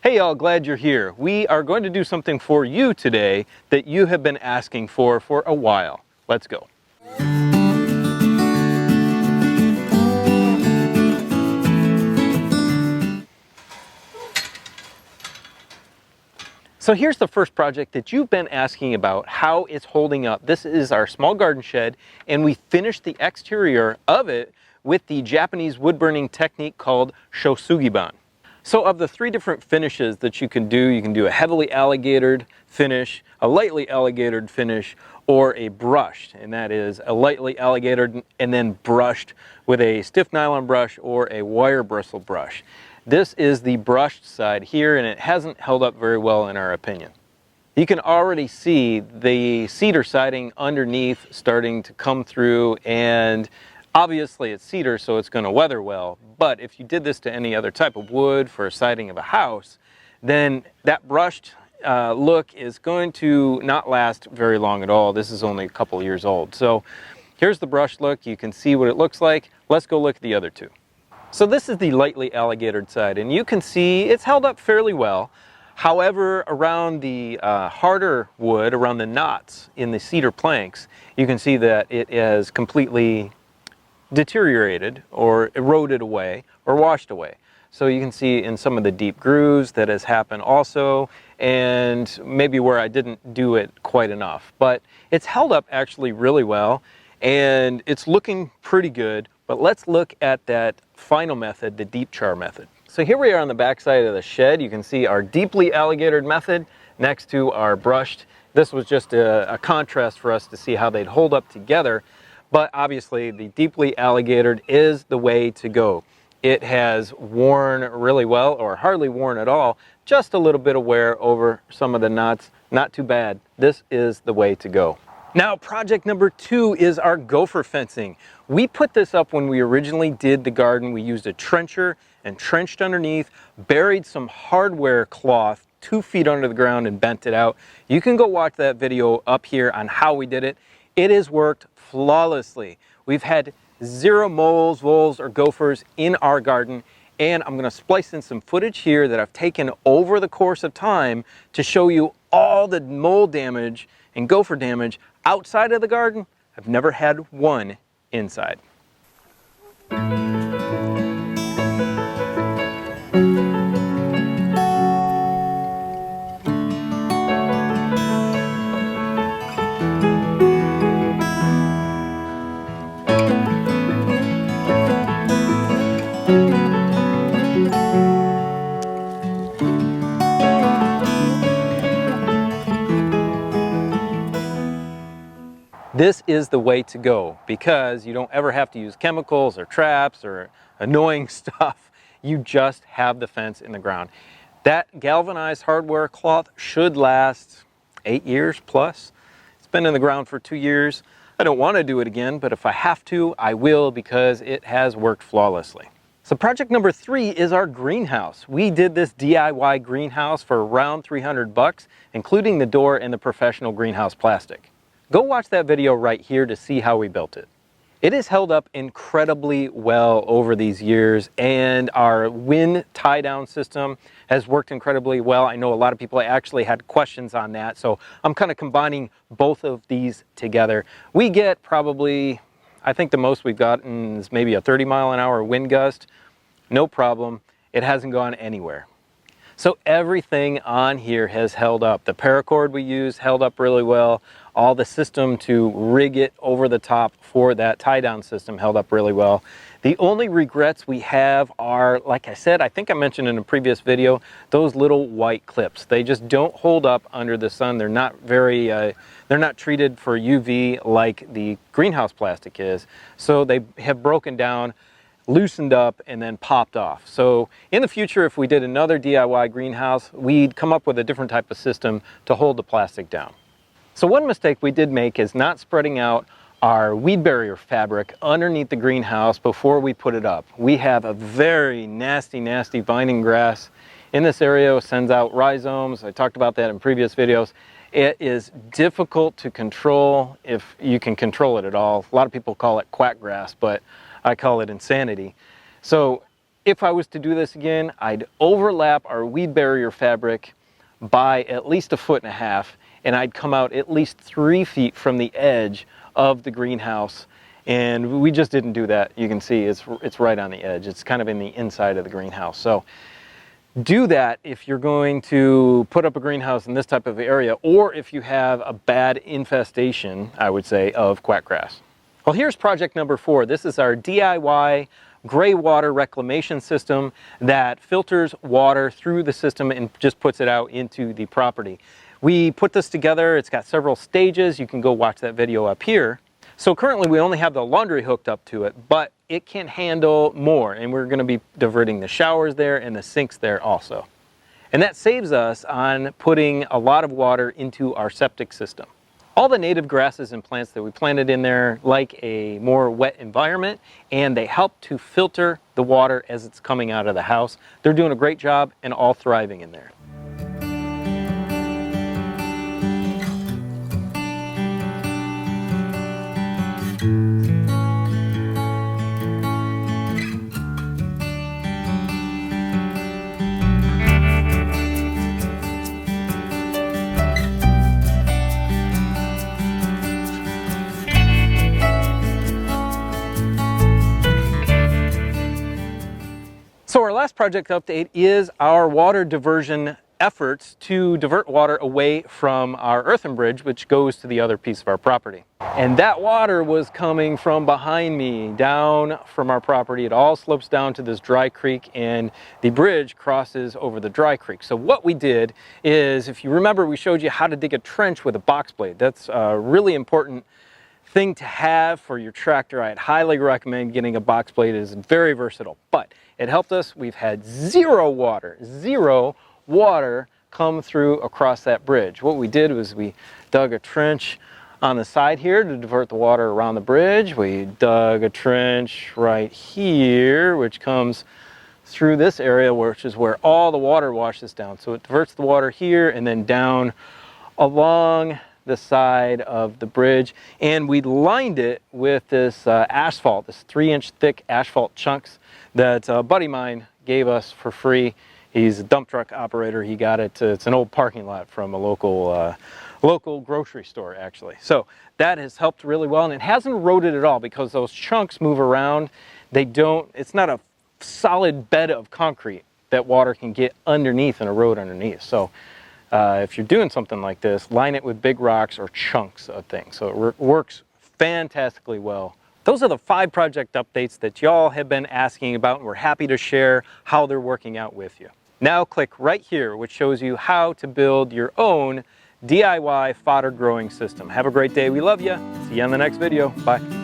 Hey y'all, glad you're here. We are going to do something for you today that you have been asking for a while. Let's go. So here's the first project that you've been asking about, how it's holding up. This is our small garden shed, and we finished the exterior of it with the Japanese wood burning technique called shosugiban. So of the three different finishes that you can do a heavily alligatored finish, a lightly alligatored finish, or a brushed, and that is a lightly alligatored and then brushed with a stiff nylon brush or a wire bristle brush. This is the brushed side here, and it hasn't held up very well in our opinion. You can already see the cedar siding underneath starting to come through, and obviously it's cedar, so it's going to weather well, but if you did this to any other type of wood for a siding of a house, then that brushed look is going to not last very long at all. This is only a couple years old. So here's the brushed look. You can see what it looks like. Let's go look at the other two. So this is the lightly alligatored side, and you can see it's held up fairly well. However, around the harder wood, around the knots in the cedar planks, you can see that it has completely deteriorated or eroded away or washed away. So you can see in some of the deep grooves that has happened also, and maybe where I didn't do it quite enough. But it's held up actually really well, and it's looking pretty good. But let's look at that final method, the deep char method. So here we are on the back side of the shed. You can see our deeply alligatored method next to our brushed. This was just a contrast for us to see how they'd hold up together. But obviously the deeply alligatored is the way to go. It has worn really well, or hardly worn at all, just a little bit of wear over some of the knots. Not too bad. This is the way to go. Now, project number 2 is our gopher fencing. We put this up when we originally did the garden. We used a trencher and trenched underneath, buried some hardware cloth 2 feet under the ground and bent it out. You can go watch that video up here on how we did it. It has worked flawlessly. We've had 0 moles, voles, or gophers in our garden, and I'm going to splice in some footage here that I've taken over the course of time to show you all the mold damage and gopher damage outside of the garden. I've never had one inside. This is the way to go because you don't ever have to use chemicals or traps or annoying stuff. You just have the fence in the ground. That galvanized hardware cloth should last 8 years plus. It's been in the ground for 2 years. I don't want to do it again, but if I have to, I will, because it has worked flawlessly. So project number 3 is our greenhouse. We did this DIY greenhouse for around 300 bucks, including the door and the professional greenhouse plastic. Go watch that video right here to see how we built it. It has held up incredibly well over these years, and our wind tie-down system has worked incredibly well. I know a lot of people actually had questions on that, so I'm kind of combining both of these together. We get probably, I think the most we've gotten is maybe a 30-mile-an-hour wind gust. No problem. It hasn't gone anywhere. So everything on here has held up. The paracord we used held up really well. All the system to rig it over the top for that tie-down system held up really well. The only regrets we have are, like I said, I think I mentioned in a previous video, those little white clips. They just don't hold up under the sun. They're not very, they're not treated for UV like the greenhouse plastic is. So they have broken down, loosened up, and then popped off. So in the future, if we did another DIY greenhouse, we'd come up with a different type of system to hold the plastic down. So one mistake we did make is not spreading out our weed barrier fabric underneath the greenhouse before we put it up. We have a very nasty vining grass in this area. It sends out rhizomes. I talked about that in previous videos. It is difficult to control if you can control it at all. A lot of people call it quack grass, but I call it insanity. So If I was to do this again, I'd overlap our weed barrier fabric by at least 1.5 feet, and I'd come out at least 3 feet from the edge of the greenhouse. And we just didn't do that. You can see it's right on the edge. It's kind of in the inside of the greenhouse. So do that if you're going to put up a greenhouse in this type of area, or if you have a bad infestation, I would say, of quackgrass. Well, here's project number 4. This is our DIY gray water reclamation system that filters water through the system and just puts it out into the property. We put this together. It's got several stages. You can go watch that video up here. So currently we only have the laundry hooked up to it, but it can handle more, and we're going to be diverting the showers there and the sinks there also. And that saves us on putting a lot of water into our septic system. All the native grasses and plants that we planted in there like a more wet environment, and they help to filter the water as it's coming out of the house. They're doing a great job and all thriving in there. So our last project update is our water diversion efforts to divert water away from our earthen bridge, which goes to the other piece of our property. And that water was coming from behind me, down from our property. It all slopes down to this dry creek, and the bridge crosses over the dry creek. So what we did is, if you remember, we showed you how to dig a trench with a box blade. That's a really important thing to have for your tractor. I'd highly recommend getting a box blade. It is very versatile, but it helped us. We've had zero water come through across that bridge. What we did was we dug a trench on the side here to divert the water around the bridge. We dug a trench right here, which comes through this area, which is where all the water washes down. So it diverts the water here and then down along the side of the bridge, and we lined it with this asphalt, this 3-inch thick asphalt chunks that a buddy of mine gave us for free. He's a dump truck operator. He got it. It's an old parking lot from a local grocery store, actually. So that has helped really well, and it hasn't eroded at all because those chunks move around. It's not a solid bed of concrete that water can get underneath and erode underneath. So if you're doing something like this, line it with big rocks or chunks of things. So it works fantastically well. Those are the 5 project updates that y'all have been asking about, and we're happy to share how they're working out with you. Now click right here, which shows you how to build your own DIY fodder growing system. Have a great day. We love you. See you on the next video. Bye.